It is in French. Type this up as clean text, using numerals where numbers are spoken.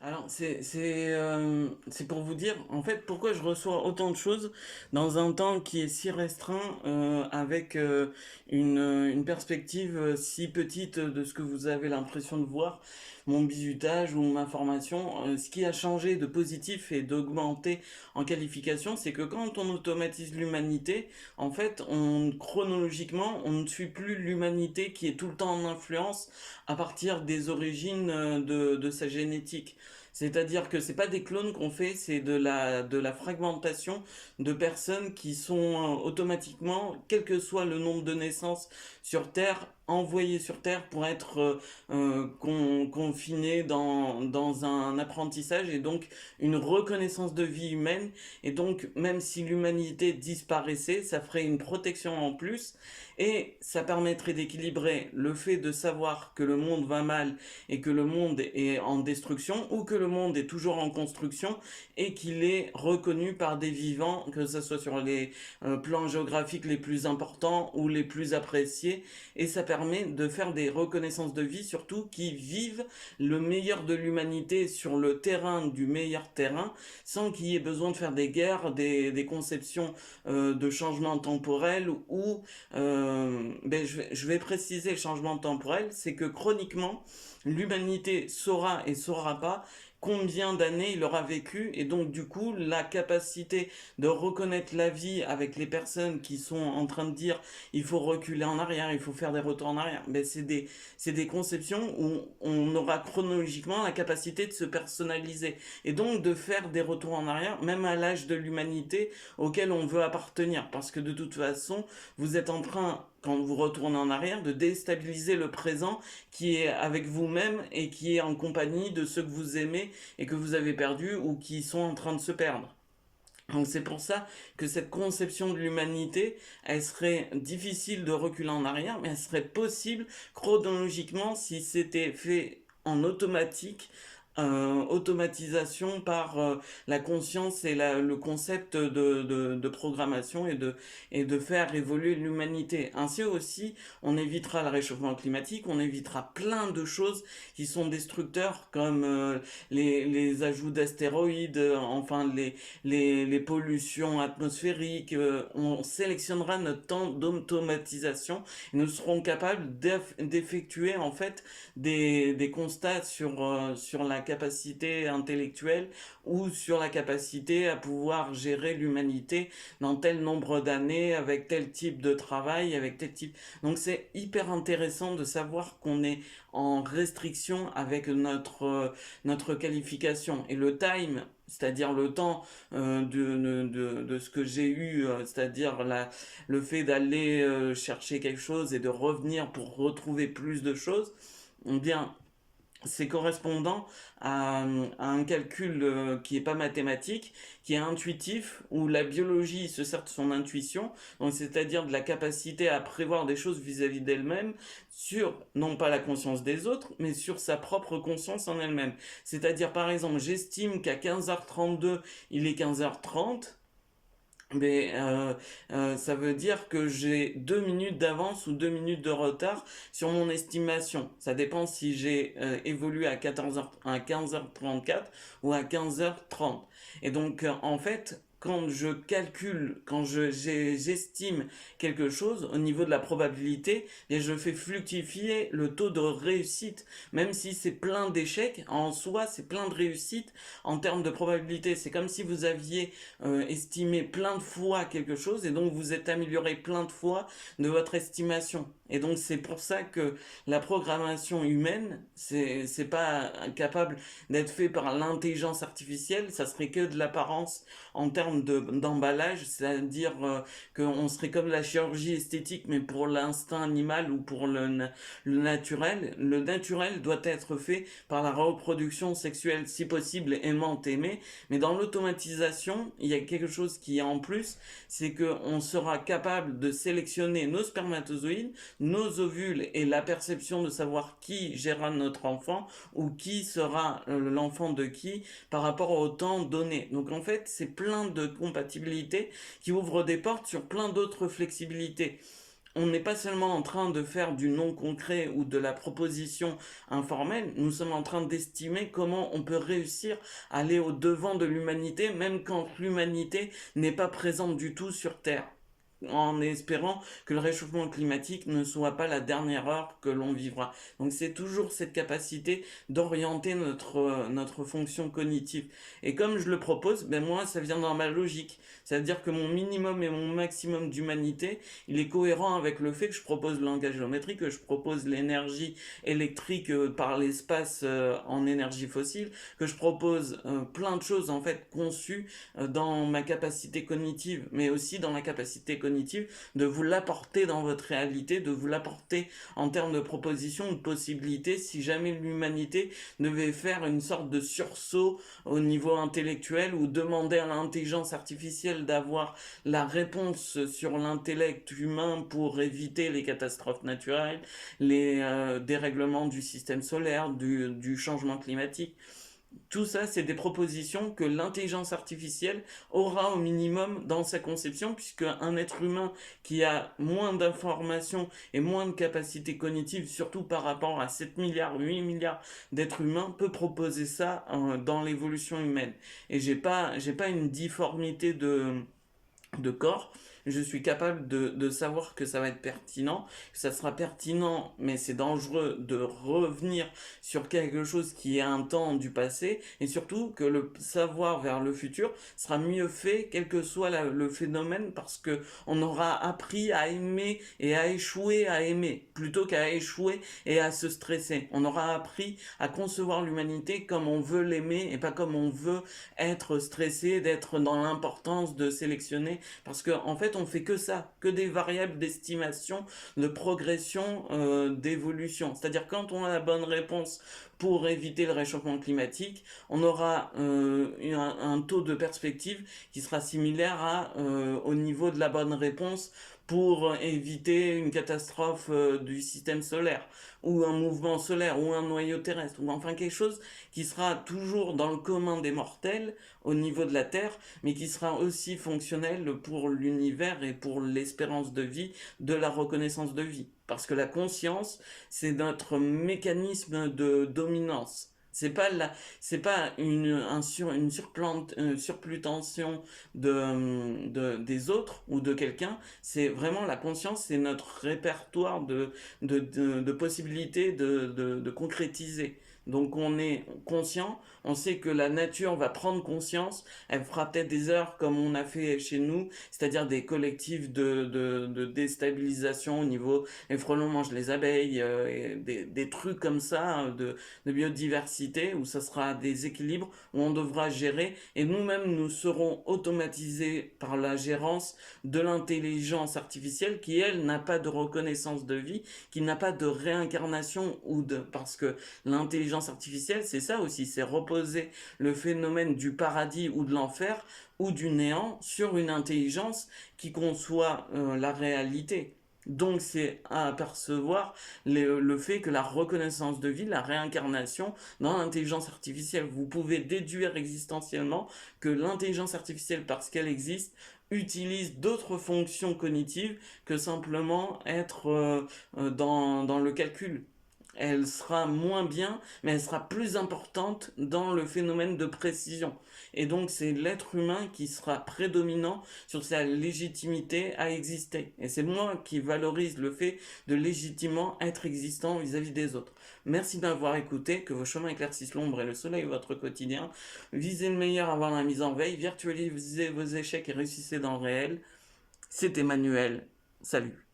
Alors, c'est pour vous dire, en fait, pourquoi je reçois autant de choses dans un temps qui est si restreint, avec une perspective si petite de ce que vous avez l'impression de voir, mon bizutage ou ma formation. Ce qui a changé de positif et d'augmenté en qualification, c'est que quand on automatise l'humanité, en fait, chronologiquement, on ne suit plus l'humanité qui est tout le temps en influence à partir des origines de sa génétique. C'est-à-dire que c'est pas des clones qu'on fait, c'est de la fragmentation de personnes qui sont automatiquement, quel que soit le nombre de naissances sur Terre, envoyées sur Terre pour être confinées dans un apprentissage et donc une reconnaissance de vie humaine. Et donc, même si l'humanité disparaissait, ça ferait une protection en plus et ça permettrait d'équilibrer le fait de savoir que le monde va mal et que le monde est en destruction ou que le monde est toujours en construction et qu'il est reconnu par des vivants, que ce soit sur les plans géographiques les plus importants ou les plus appréciés. Et ça permet de faire des reconnaissances de vie, surtout qui vivent le meilleur de l'humanité sur le terrain du meilleur terrain, sans qu'il y ait besoin de faire des guerres, des conceptions de changement temporel ou je vais préciser le changement temporel, c'est que chroniquement, l'humanité saura et saura pas combien d'années il aura vécu et donc du coup la capacité de reconnaître la vie avec les personnes qui sont en train de dire il faut reculer en arrière, il faut faire des retours en arrière, ben c'est des conceptions où on aura chronologiquement la capacité de se personnaliser et donc de faire des retours en arrière même à l'âge de l'humanité auquel on veut appartenir parce que de toute façon vous êtes en train quand vous retournez en arrière, de déstabiliser le présent qui est avec vous-même et qui est en compagnie de ceux que vous aimez et que vous avez perdus ou qui sont en train de se perdre. Donc c'est pour ça que cette conception de l'humanité, elle serait difficile de reculer en arrière, mais elle serait possible chronologiquement si c'était fait en automatique, automatisation par la conscience et le concept de programmation et de faire évoluer l'humanité. Ainsi aussi, on évitera le réchauffement climatique, on évitera plein de choses qui sont destructeurs comme les ajouts d'astéroïdes, enfin les pollutions atmosphériques. On sélectionnera notre temps d'automatisation et nous serons capables d'effectuer en fait des constats sur la capacité intellectuelle ou sur la capacité à pouvoir gérer l'humanité dans tel nombre d'années avec tel type de travail, avec tel type. Donc c'est hyper intéressant de savoir qu'on est en restriction avec notre qualification. Et le time, c'est-à-dire le temps de ce que j'ai eu, c'est-à-dire le fait d'aller chercher quelque chose et de revenir pour retrouver plus de choses, eh bien, c'est correspondant à un calcul qui est pas mathématique, qui est intuitif, où la biologie se sert de son intuition, donc c'est-à-dire de la capacité à prévoir des choses vis-à-vis d'elle-même, sur non pas la conscience des autres, mais sur sa propre conscience en elle-même. C'est-à-dire par exemple, j'estime qu'à 15h32, il est 15h30. Mais ça veut dire que j'ai 2 minutes d'avance ou 2 minutes de retard sur mon estimation. Ça dépend si j'ai évolué à 14h, à 15h34 ou à 15h30. Et donc en fait, quand je calcule, quand j'estime quelque chose au niveau de la probabilité, et je fais fluctuer le taux de réussite. Même si c'est plein d'échecs, en soi c'est plein de réussites en termes de probabilité. C'est comme si vous aviez estimé plein de fois quelque chose et donc vous êtes amélioré plein de fois de votre estimation. Et donc c'est pour ça que la programmation humaine, c'est pas capable d'être fait par l'intelligence artificielle, ça serait que de l'apparence en termes d'emballage, c'est-à-dire qu'on serait comme la chirurgie esthétique mais pour l'instinct animal ou pour le naturel. Le naturel doit être fait par la reproduction sexuelle si possible aimante aimée, mais dans l'automatisation, il y a quelque chose qui est en plus, c'est qu'on sera capable de sélectionner nos spermatozoïdes, nos ovules et la perception de savoir qui gérera notre enfant ou qui sera l'enfant de qui par rapport au temps donné. Donc en fait, c'est plein de compatibilités qui ouvrent des portes sur plein d'autres flexibilités. on n'est pas seulement en train de faire du non concret ou de la proposition informelle, nous sommes en train d'estimer comment on peut réussir à aller au devant de l'humanité, même quand l'humanité n'est pas présente du tout sur Terre, en espérant que le réchauffement climatique ne soit pas la dernière heure que l'on vivra. Donc c'est toujours cette capacité d'orienter notre fonction cognitive. Et comme je le propose, ben moi ça vient dans ma logique. C'est-à-dire que mon minimum et mon maximum d'humanité, il est cohérent avec le fait que je propose le langage géométrique, que je propose l'énergie électrique par l'espace en énergie fossile, que je propose plein de choses en fait conçues dans ma capacité cognitive, mais aussi dans la capacité cognitive de vous l'apporter dans votre réalité, de vous l'apporter en termes de propositions, de possibilités, si jamais l'humanité devait faire une sorte de sursaut au niveau intellectuel ou demander à l'intelligence artificielle d'avoir la réponse sur l'intellect humain pour éviter les catastrophes naturelles, les dérèglements du système solaire, du changement climatique. Tout ça, c'est des propositions que l'intelligence artificielle aura au minimum dans sa conception, puisque un être humain qui a moins d'informations et moins de capacités cognitives, surtout par rapport à 7 milliards, 8 milliards d'êtres humains, peut proposer ça dans l'évolution humaine. Et j'ai pas une difformité de corps, je suis capable de savoir que ça va être pertinent, que ça sera pertinent, mais c'est dangereux de revenir sur quelque chose qui est un temps du passé, et surtout que le savoir vers le futur sera mieux fait, quel que soit le phénomène, parce que on aura appris à aimer et à échouer à aimer, plutôt qu'à échouer et à se stresser. On aura appris à concevoir l'humanité comme on veut l'aimer, et pas comme on veut être stressé, d'être dans l'importance de sélectionner, parce que en fait on fait que ça, que des variables d'estimation, de progression, d'évolution. C'est-à-dire quand on a la bonne réponse pour éviter le réchauffement climatique, on aura un taux de perspective qui sera similaire au niveau de la bonne réponse pour éviter une catastrophe du système solaire, ou un mouvement solaire, ou un noyau terrestre, ou enfin quelque chose qui sera toujours dans le commun des mortels au niveau de la Terre, mais qui sera aussi fonctionnel pour l'univers et pour l'espérance de vie, de la reconnaissance de vie. Parce que la conscience, c'est notre mécanisme de dominance. C'est pas une surplutension des autres ou de quelqu'un. C'est vraiment la conscience, c'est notre répertoire de possibilités de concrétiser. Donc on est conscient, on sait que la nature va prendre conscience, elle fera peut-être des heures comme on a fait chez nous, c'est-à-dire des collectifs de déstabilisation au niveau les frelons mangent les abeilles, des trucs comme ça, hein, de biodiversité, où ça sera des équilibres, où on devra gérer, et nous-mêmes nous serons automatisés par la gérance de l'intelligence artificielle qui, elle, n'a pas de reconnaissance de vie, qui n'a pas de réincarnation, parce que l'intelligence artificielle, c'est ça aussi, c'est reposer le phénomène du paradis ou de l'enfer, ou du néant, sur une intelligence qui conçoit la réalité. Donc c'est à apercevoir le fait que la reconnaissance de vie, la réincarnation dans l'intelligence artificielle, vous pouvez déduire existentiellement que l'intelligence artificielle, parce qu'elle existe, utilise d'autres fonctions cognitives que simplement être dans le calcul. Elle sera moins bien, mais elle sera plus importante dans le phénomène de précision. Et donc c'est l'être humain qui sera prédominant sur sa légitimité à exister. Et c'est moi qui valorise le fait de légitimement être existant vis-à-vis des autres. Merci d'avoir écouté, que vos chemins éclaircissent l'ombre et le soleil votre quotidien. Visez le meilleur avant la mise en veille, virtualisez vos échecs et réussissez dans le réel. C'est Emmanuel. Salut.